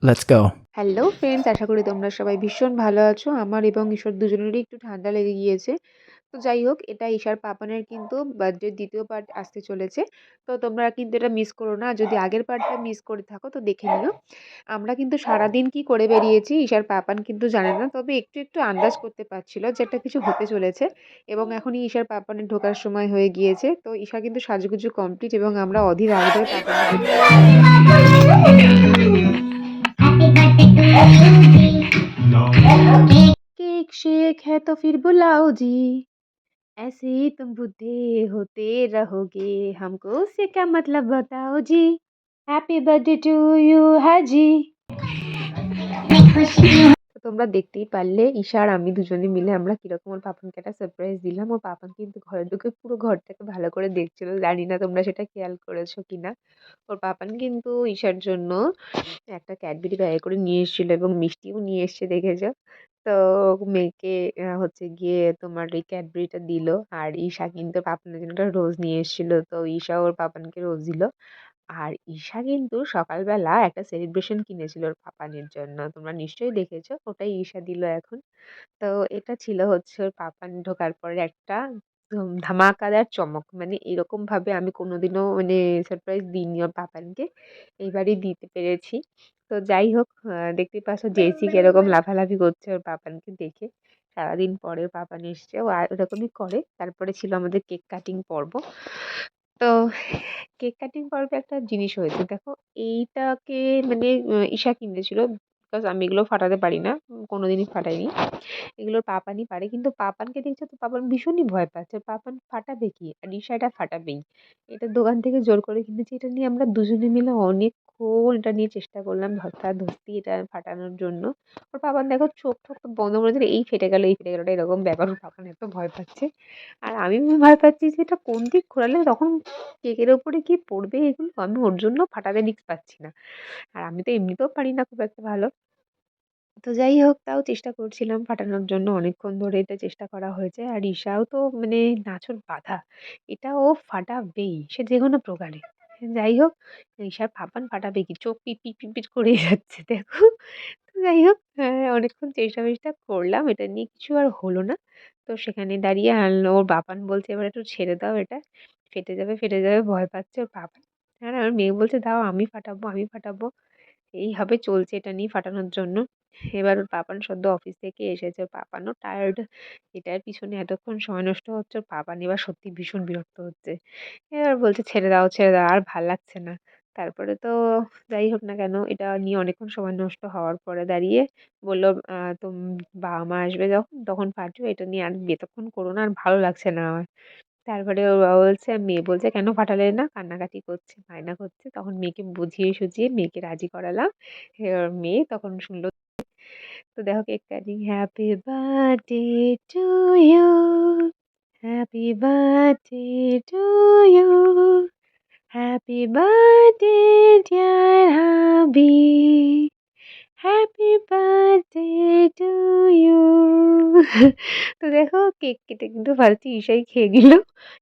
Let's go. Hello friends, আশা করি তোমরা সবাই ভীষণ ভালো আছো। আমার এবং ঈশার দুজনেরই একটু ঠান্ডা লেগে গিয়েছে। তো যাই হোক, এটা ঈশার পাপানের কিন্তু বার্থডের ২য় পার্ট আসতে চলেছে। তো তোমরা কিন্তু এটা মিস করো না। যদি আগের পার্টটা মিস করে থাকো তো দেখে নিও। আমরা কিন্তু সারাদিন কি করে বেরিয়েছি ঈশার পাপান কিন্তু জানে না। তবে একটু আন্দাজ করতে পারছিল যে একটা কিছু হতে চলেছে। এবং এখনই ঈশার পাপানের ঢোকার সময় হয়ে গিয়েছে। তো ঈশা কিন্তু সাজুগুজু কমপ্লিট এবং আমরা অধীর আগ্রহে পাপানের জন্য केक शेक है तो फिर बुलाओ जी, ऐसे ही तुम बूढ़े होते रहोगे, हमको उससे क्या मतलब बताओ जी। हैप्पी बर्थडे टू यू हाजी। তো তোমরা দেখতেই পারলে ঈশা আর আমি দুজনে মিলে আমরা কিরকম ওর পাপানকে একটা সারপ্রাইজ দিলাম। ওর পাপান কিন্তু ঘরে ঢুকে পুরো ঘরটাকে ভালো করে দেখছিল। জানি না তোমরা সেটা খেয়াল করেছো কিনা। ওর পাপান কিন্তু ঈশার জন্য একটা ক্যাডবেরি ব্যাগে করে নিয়ে এসেছিল এবং মিষ্টিও নিয়ে এসছে দেখেছো। তো মেয়েকে হচ্ছে গিয়ে তোমার এই ক্যাডবেরিটা দিল। আর ঈশা কিন্তু পাপানের জন্য একটা রোজ নিয়ে এসেছিল। তো ঈশা ওর পাপানকে রোজ দিল। আর ঈশা কিন্তু সকালবেলা একটা সেলিব্রেশন কিনেছিল ওর পাপানের জন্য। তোমরা নিশ্চয়ই দেখেছো। ওটাই ঈশা দিল এখন। তো এটা ছিল হচ্ছে ওর পাপান ঢোকার পরে একটা ধামাকাদার চমক। মানে এরকমভাবে আমি কোনোদিনও মানে সারপ্রাইজ দিইনি ওর পাপানকে। এইবারই দিতে পেরেছি। তো যাই হোক, দেখতেই পাচ্ছ জেসি কিরকম লাফালাফি করছে ওর পাপানকে দেখে। সারাদিন পরে ওর পাপান এসছে। ও আর ওরকমই করে। তারপরে ছিল আমাদের কেক কাটিং পর্ব। তো কেক কাটিং পর্বে একটা জিনিস হয়েছে। দেখো, এইটাকে মানে ঈশা কিনেছিল। বিকজ আমি এগুলো ফাটাতে পারি না। কোনোদিনই ফাটাইনি। এগুলো পাপানই পারে। কিন্তু পাপানকে দেখছো তো পাপান ভীষণই ভয় পাচ্ছে। পাপান ফাটাবে কি? আর ঈশা এটা ফাটাবেই। এটা দোকান থেকে জোর করে কিনেছি। এটা নিয়ে আমরা দুজনে মিলে অনেকক্ষণ এটা নিয়ে চেষ্টা করলাম ধস্তাধস্তি এটা ফাটানোর জন্য। ওর পাপান দেখো চোখ-টোখ তো বন্ধ করে দিল। এই ফেটে গেল, এই ফেটে গেল। এরকম ব্যাপার। ওর পাপান এত ভয় পাচ্ছে। আর আমি ভয় পাচ্ছি যে এটা কোন দিক ঘোরালে তখন কেকের ওপরে কি পড়বে এগুলো? আমি ওর জন্য ফাটাতে রিস্ক পাচ্ছি না। আর আমি তো এমনিতেও পারি না খুব একটা ভালো। তো যাই হোক, তাও চেষ্টা করছিলাম ফাটানোর জন্য। অনেকক্ষণ ধরে এটা চেষ্টা করা হয়েছে। আর ঈশাও তো মানে নাছোড় বাঁধা। এটা ও ফাটাবেই। সে যেকোনো প্রকারে। যাই হোক, ঈশার পাপান ফাটাবে কি? চোখ পিট করেই যাচ্ছে দেখো। তো যাই হোক, অনেকক্ষণ চেষ্টা-ফেষ্টা করলাম। এটা নিয়ে কিছু আর হলো না। তো সেখানে দাঁড়িয়ে ওর বাবান বলছে, "এবার একটু ছেড়ে দাও এটা। ফেটে যাবে ভয় পাচ্ছে ওর বাবান।" আর আমার মেয়ে বলছে, "দাও আমি ফাটাবো, আমি ফাটাবো।" এইভাবে চলছে এটা নিয়ে ফাটানোর জন্য। এবার ওর পাপান সদ্য অফিস থেকে এসেছে। ওর পাপানও টায়ার্ড। এটার পিছনে এতক্ষণ সময় নষ্ট হচ্ছে। ওর পাপান এবার সত্যি ভীষণ বিরক্ত হচ্ছে। এবার বলছে, "ছেড়ে দাও, ছেড়ে দাও। আর ভাল লাগছে না।" তারপরে তো যাই হোক না কেন, এটা নিয়ে অনেকক্ষণ সময় নষ্ট হওয়ার পরে দাঁড়িয়ে বলল, তুম বাবা-মা আসবে যখন তখন ফাটবে। এটা নিয়ে আর এতক্ষণ করো না। আর ভালো লাগছে না আমার।" তারপরে ওর বাবা বলছে, মেয়ে বলছে, "কেন ফাটালে না?" কান্নাকাটি করছে, বায়না করছে। তখন মেয়েকে বুঝিয়ে সুঝিয়ে মেয়েকে রাজি করালাম। এবার মেয়ে তখন শুনল। তো দেখো cake cutting. Happy birthday to you, happy birthday to you, happy birthday dear hubby, happy birthday to you. তো দেখো কেক কেটে কিন্তু ফার্স্টে ঈশাই খেয়ে নিল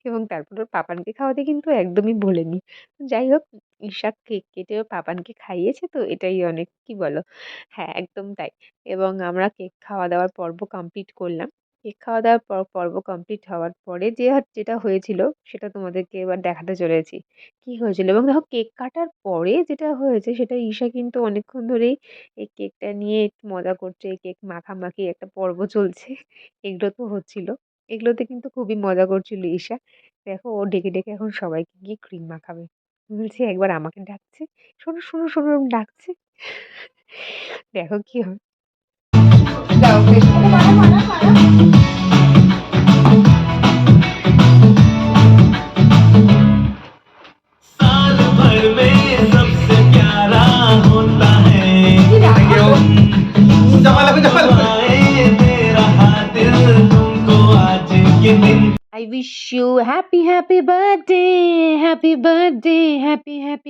এবং তারপর ওর পাপানকে খাওয়াতে কিন্তু একদমই ভোলেনি। যাই হোক, ঈশা কেক কেটে ওর পাপানকে খাইয়েছে তো এটাই অনেক, কি বলো? হ্যাঁ, একদম তাই। এবং আমরা কেক খাওয়া-দাওয়ার পর্ব কমপ্লিট করলাম। কেক খাওয়া-দাওয়ার পর্ব কমপ্লিট হওয়ার পরে যেটা হয়েছিল সেটা তোমাদেরকে এবার দেখাতে চলেছি। কি হয়েছিল এবং দেখো কেক কাটার পরে যেটা হয়েছে সেটা ঈশা কিন্তু অনেকক্ষণ ধরেই এই কেকটা নিয়ে একটু মজা করছে। কেক মাখামাখি একটা পর্ব চলছে। এগুলো তো হচ্ছিল। এগুলোতে কিন্তু খুবই মজা করছিল ঈশা। দেখো ও ডেকে এখন সবাইকে গিয়ে ক্রিম মাখাবে। বলছে একবার আমাকে ডাকছে। শোনো ডাকছে। দেখো কি হয়। साल भर में सबसे प्यारा होता है आए मेरा दिल तुमको आज ये दिन। I wish you happy birthday, happy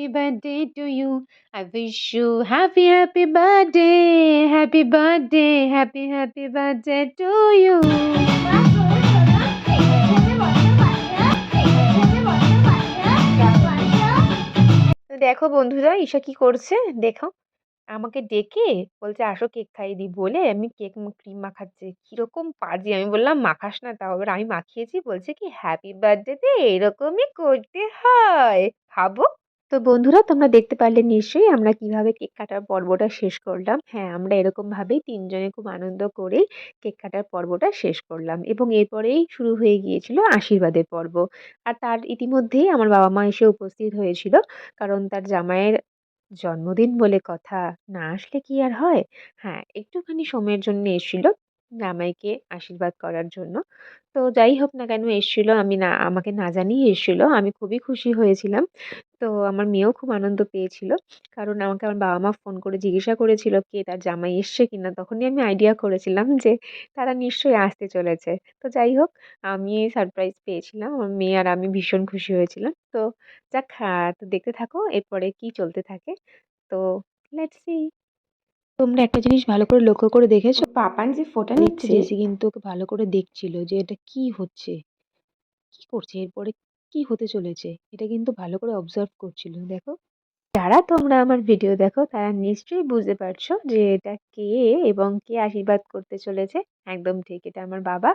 birthday to you. I wish you happy birthday, happy birthday to you. তো দেখো বন্ধুরা ঈশা কি করছে দেখো। আমাকে ডেকে বলছে, "আসো কেক খাইয়ে দিই" বলে আমি কেক ক্রিম মাখাচ্ছে। কিরকম পাজি! আমি বললাম, "মাখাস না তাও।" এবার আমি মাখিয়েছি বলছে কি, "হ্যাপি বার্থডে তে এরকমই করতে হয়। খাবো?" তো বন্ধুরা তোমরা দেখতে পারলে নিশ্চয়ই আমরা কিভাবে কেক কাটার পর্বটা শেষ করলাম। হ্যাঁ, আমরা এরকমভাবেই ৩ জনে খুব আনন্দ করেই কেক কাটার পর্বটা শেষ করলাম এবং এরপরেই শুরু হয়ে গিয়েছিল আশীর্বাদের পর্ব। আর তার ইতিমধ্যেই আমার বাবা-মা এসে উপস্থিত হয়েছিল। কারণ তার জামাইয়ের জন্মদিন বলে কথা, না আসলে কি আর হয়? হ্যাঁ, একটুখানি সময়ের জন্য এসেছিল জামাইকে আশীর্বাদ করার জন্য। তো যাই হোক না কেন এসেছিল, আমাকে না জানিয়ে এসেছিল। আমি খুবই খুশি হয়েছিলাম। তো আমার মেয়েও খুব আনন্দ পেয়েছিল। কারণ আমাকে আমার বাবা-মা ফোন করে জিজ্ঞাসা করেছিল কে তার জামাই এসছে কিনা? তখনই আমি আইডিয়া করেছিলাম যে তারা নিশ্চয়ই আসতে চলেছে। তো যাই হোক আমি সারপ্রাইজ পেয়েছিলাম। আমার মেয়ে আর আমি ভীষণ খুশি হয়েছিলাম। তো যাক তো দেখতে থাকো এরপরে কি চলতে থাকে। তো লেটস সি। তোমরা একটা জিনিস ভালো করে লক্ষ্য করে দেখেছো? ওর পাপান যে ফোঁটা দেখছে নিচ্ছে। জেসি কিন্তু ওকে ভালো করে দেখছিল যে এটা কি হচ্ছে? কি করছে? এরপরে কি হতে চলেছে? এটা কিন্তু ভালো করে অবজার্ভ করছিল। দেখো। যারা তোমরা আমার ভিডিও দেখো তারা নিশ্চয়ই বুঝতে পারছো যে এটা কে এবং কে আশীর্বাদ করতে চলেছে। একদম ঠিক এটা আমার বাবা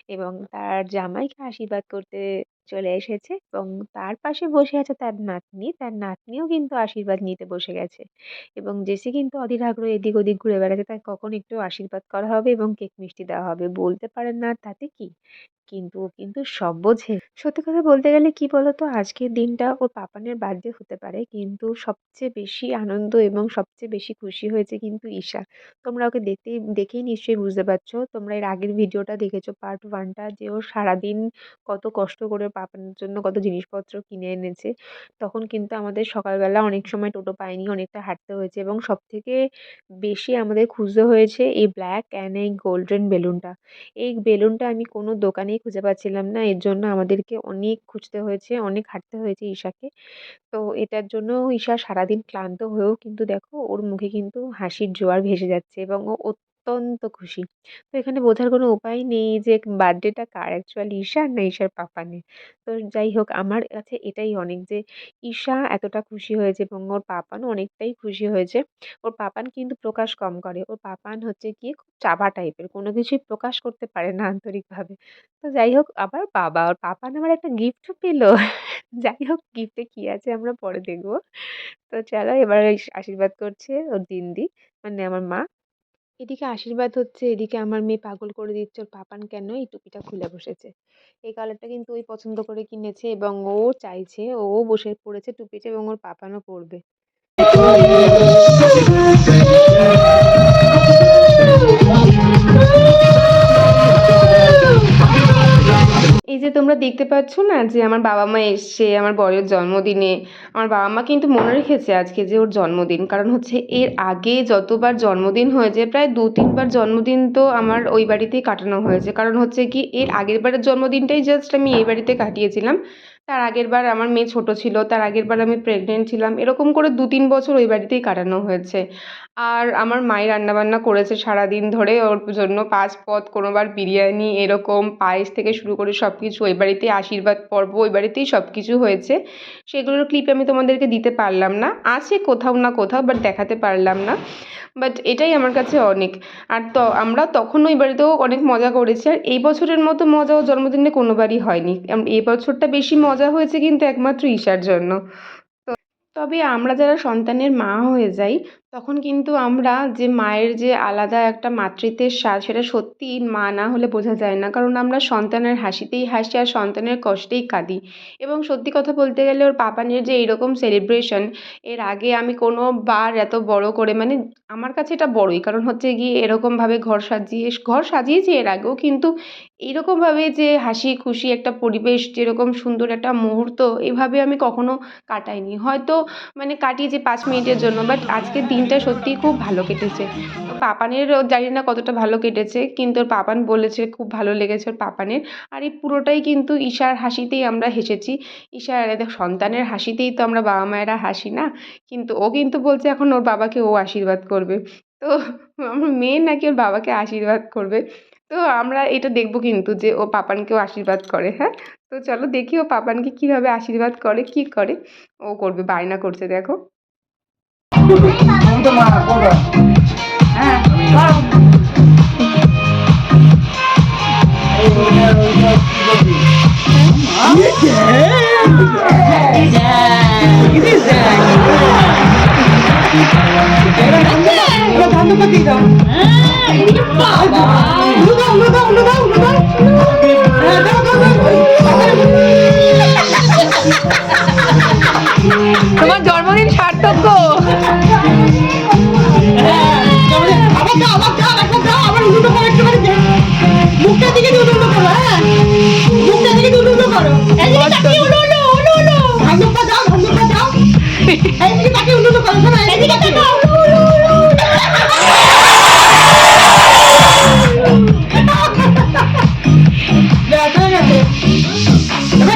এবং তার জামাইকে আশীর্বাদ করতে চলে এসেছে এবং তার পাশে বসে আছে তার নাতনি। তার নাতনিও কিন্তু আশীর্বাদ নিতে বসে গেছে এবং জেসি কিন্তু অধীর আগ্রহে এদিক ওদিক ঘুরে বেড়াচ্ছে। তার কখন একটু আশীর্বাদ করা হবে এবং কেক মিষ্টি দেওয়া হবে। বলতে পারেন না তাতে কি? কিন্তু ও কিন্তু সব বোঝে। সত্যি কথা বলতে গেলে কি বলতো আজকের দিনটা ওর পাপানের বার্থডে হতে পারে কিন্তু সবচেয়ে বেশি আনন্দ এবং সবচেয়ে বেশি খুশি হয়েছে কিন্তু ঈশা। তোমরা ওকে দেখেই নিশ্চয়ই বুঝতে পারছো। তোমরা এর আগের ভিডিওটা দেখেছো পার্ট 1 টা যে ও সারাদিন কত কষ্ট করে পাপানের জন্য কত জিনিসপত্র কিনে এনেছে। তখন কিন্তু আমাদের সকালবেলা অনেক সময় টোটো পাইনি, অনেকটা হাঁটতে হয়েছে এবং সবথেকে বেশি আমাদের খুঁজতে হয়েছে এই ব্ল্যাক অ্যান্ড এই গোল্ডেন বেলুনটা। এই বেলুনটা আমি কোনো দোকানেই খুঁজে পাচ্ছিলাম না। এর জন্য আমাদেরকে অনেক খুঁজতে হয়েছে, অনেক হাঁটতে হয়েছে ঈশাকে। তো এটার জন্য ঈশা সারাদিন ক্লান্ত হয়েও কিন্তু দেখো ওর মুখে কিন্তু হাসির জোয়ার ভেসে যাচ্ছে এবং ও অত্যন্ত খুশি। তো এখানে বোঝার কোনো উপায় নেই যে বার্থডেটা কার অ্যাকচুয়ালি ঈশার না ঈশার পাপানের। তো যাই হোক আমার কাছে এটাই অনেক যে ঈশা এতটা খুশি হয়েছে এবং ওর পাপানও অনেকটাই খুশি হয়েছে। ওর পাপান কিন্তু প্রকাশ কম করে। ওর পাপান হচ্ছে গিয়ে খুব চাপা টাইপের। কোনো কিছুই প্রকাশ করতে পারে না আন্তরিকভাবে। তো যাই হোক আবার বাবা ওর পাপান আবার একটা গিফটও পেল। যাই হোক গিফটে কি আছে আমরা পরে দেখব। তো চলো এবার আশীর্বাদ করছে ওর দিদি মানে আমার মা। এদিকে আশীর্বাদ হচ্ছে, এদিকে আমার মেয়ে পাগল করে দিচ্ছে ওর পাপান কেন এই টুপিটা খুলে বসেছে। এই কালারটা কিন্তু ওই পছন্দ করে কিনেছে এবং ও চাইছে, ও বসে পড়েছে টুপিতে এবং ওর পাপানও পড়বে। এই যে তোমরা দেখতে পাচ্ছ না যে আমার বাবা মা এসছে আমার বরের জন্মদিনে। আমার বাবা মা কিন্তু মনে রেখেছে আজকে যে ওর জন্মদিন। কারণ হচ্ছে এর আগে যতবার জন্মদিন হয়েছে প্রায় ২-৩ বার জন্মদিন তো আমার ওই বাড়িতেই কাটানো হয়েছে। কারণ হচ্ছে কি এর আগের বারের জন্মদিনটাই জাস্ট আমি এই বাড়িতে কাটিয়েছিলাম। তার আগের বার আমার মেয়ে ছোট ছিল, তার আগের বার আমি প্রেগনেন্ট ছিলাম। এরকম করে ২-৩ বছর ওই বাড়িতেই কাটানো হয়েছে। আর আমার মাই রান্নাবান্না করেছে সারাদিন ধরে ওর জন্য ৫ পদ, কোনোবার বিরিয়ানি এরকম পায়েস থেকে শুরু করে সব কিছু ওই বাড়িতেই আশীর্বাদ পর্ব ওই বাড়িতেই সব কিছু হয়েছে। সেগুলোর ক্লিপ আমি তোমাদেরকে দিতে পারলাম না। আছে কোথাও না কোথাও বাট দেখাতে পারলাম না। বাট এটাই আমার কাছে অনেক। আর আমরা তখন ওই বাড়িতেও অনেক মজা করেছি। আর এই বছরের মতো মজা ওর জন্মদিনে কোনোবারই হয়নি। এই বছরটা বেশি মজা হয়েছে কিন্তু একমাত্র ঈশার জন্য। তবে আমরা যারা সন্তানের মা হয়ে যাই তখন কিন্তু আমরা যে মায়ের যে আলাদা একটা মাতৃত্বের স্বাদ সেটা সত্যিই মা না হলে বোঝা যায় না। কারণ আমরা সন্তানের হাসিতেই হাসি আর সন্তানের কষ্টেই কাঁদি। এবং সত্যি কথা বলতে গেলে ওর পাপানের যে এইরকম সেলিব্রেশন এর আগে আমি কোনোবার এত বড় করে মানে আমার কাছে এটা বড়ই। কারণ হচ্ছে গিয়ে এরকমভাবে ঘর সাজিয়েছি এর আগেও কিন্তু এইরকমভাবে যে হাসি খুশি একটা পরিবেশ যেরকম সুন্দর একটা মুহূর্ত এভাবে আমি কখনো কাটাইনি। হয়তো মানে কাটিয়েছি ৫ মিনিটের জন্য বাট আজকের দিনটা সত্যিই খুব ভালো কেটেছে। ওর পাপানেরও জানি না কতটা ভালো কেটেছে কিন্তু ওর পাপান বলেছে খুব ভালো লেগেছে ওর পাপানের। আর এই পুরোটাই কিন্তু ঈশার হাসিতেই আমরা হেসেছি। ঈশার সন্তানের হাসিতেই তো আমরা বাবা মায়েরা হাসি না? কিন্তু ও কিন্তু বলছে এখন ওর বাবাকে ও আশীর্বাদ করবে। তো আমার মেয়ে নাকি ওর বাবাকে আশীর্বাদ করবে। তো আমরা এটা দেখব কিন্তু যে ও পাপানকেও আশীর্বাদ করে, হ্যাঁ? তো চলো দেখি ও পাপানকে কীভাবে আশীর্বাদ করে, কী করে। ও করবে বায়না করছে দেখো। তুমি তো মা করবা। হ্যাঁ করো। এই ওইটা কি করবি? তোমার জন্মদিন সার্থক গো।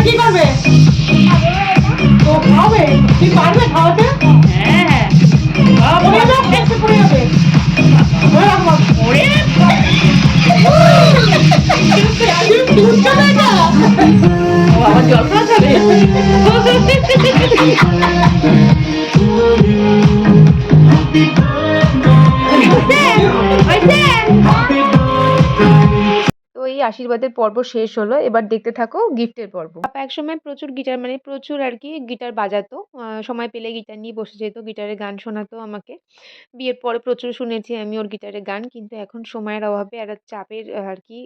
কি করবে? তো খাবে? তুই পারবে খাওয়াতে? হ্যাঁ পড়ে যাবে, একটু পড়ে যাবে। পড়ে রাখবো। দুধ খাবে না? ও আবার জল খাওয়া খাবে? তো এই আশীর্বাদের পর্ব শেষ হলো, এবার দেখতে থাকো গিফটের পর্ব। পাপা একসময় প্রচুর গিটার মানে প্রচুর আর কি গিটার বাজাতো, সময় পেলে গিটার নিয়ে বসে যেত, গিটারে গান শোনাতো আমাকে। বিয়ের পরে প্রচুর শুনেছি আমি ওর গিটারে গান, কিন্তু এখন সময়ের অভাবে আর চাপের আর কি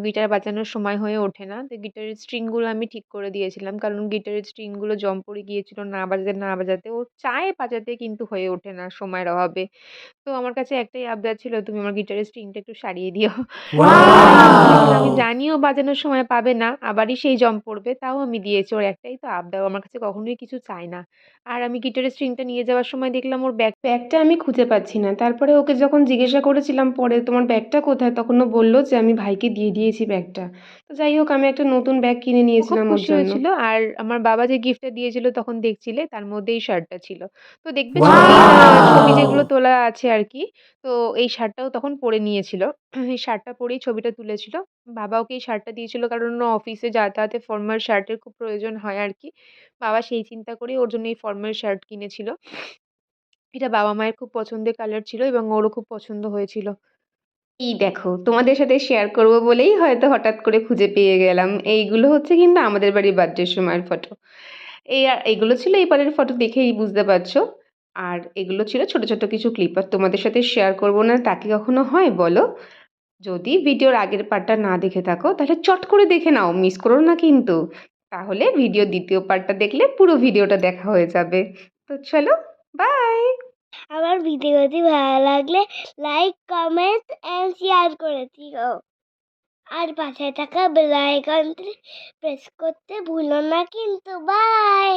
গিটার বাজানোর সময় হয়ে ওঠে না। তো গিটারের স্ট্রিংগুলো আমি ঠিক করে দিয়েছিলাম, কারণ গিটারের স্ট্রিংগুলো জং পড়ে গিয়েছিল না বাজাতে না বাজাতে, ও চায় বাজাতে কিন্তু হয়ে ওঠে না সময়ের অভাবে। তো আমার কাছে একটাই আবদার ছিল, তুমি আমার গিটারের স্ট্রিংটা একটু সারিয়ে দিও। আমি জানি ও বাজানোর সময় পাবে না, আবারই সেই জং পড়বে, তাও আমি দিয়েছি। ওর একটাই তো আবদার, ও আমার কাছে কখনোই কিছু চায় না। আর আমি গিটারের স্ট্রিংটা নিয়ে যাওয়ার সময় দেখলাম ওর ব্যাগটা আমি খুঁজে পাচ্ছি না। তারপরে ওকে যখন জিজ্ঞাসা করেছিলাম পরে তোমার ব্যাগটা কোথায়, তখন ও বলল যে আমি ভাইকে দিয়ে দিয়েছি ব্যাগটা। তো যাই হোক আমি একটা নতুন ব্যাগ কিনে ও খুব নিয়েছিলাম ওর খুশি জন্য। হয়েছিল। আর আমার বাবা যে গিফটটা দিয়েছিল তখন দেখছিলে, তার মধ্যে এই শার্টটা ছিল। তো দেখবে ছবি যেগুলো তোলা আছে আর কি, তো এই শার্টটাও তখন পরে নিয়েছিল। এই শার্টটা পরেই ছবিটা তুলেছিল। বাবা ওকে এই শার্টটা দিয়েছিল কারণ ও অফিসে যাতায়াতে ফর্মাল শার্টের খুব প্রয়োজন হয় আর কি। বাবা সেই চিন্তা করেই ওর জন্য এই ফর্মাল শার্ট কিনেছিল। এটা বাবা-মায়ের খুব পছন্দের কালার ছিল এবং ওরও খুব পছন্দ হয়েছিল। এই দেখো তোমাদের সাথে শেয়ার করব বলেই হয়তো হঠাৎ করে খুঁজে পেয়ে গেলাম। এইগুলো হচ্ছে কিন্তু আমাদের বাড়ির বার্থডের সময়ের ফটো। এইগুলো ছিল এবারের ফটো দেখেই বুঝতে পারছো। আর এগুলো ছিল ছোট, ছোট কিছু ক্লিপ। আর তোমাদের সাথে শেয়ার করব না তা কি কখনো হয় বলো? যদি ভিডিওর আগের পার্টটা না দেখে থাকো তাহলে চট করে দেখে নাও, মিস করো না কিন্তু। তাহলে ভিডিওর দ্বিতীয় পার্টটা দেখলে পুরো ভিডিওটা দেখা হয়ে যাবে। তো চলো, বাই। আমার ভিডিওটি ভালো লাগলে লাইক কমেন্ট এন্ড শেয়ার করে দিও আর পাশে থাকা বেল আইকনটি প্রেস করতে ভুলো না কিন্তু বাই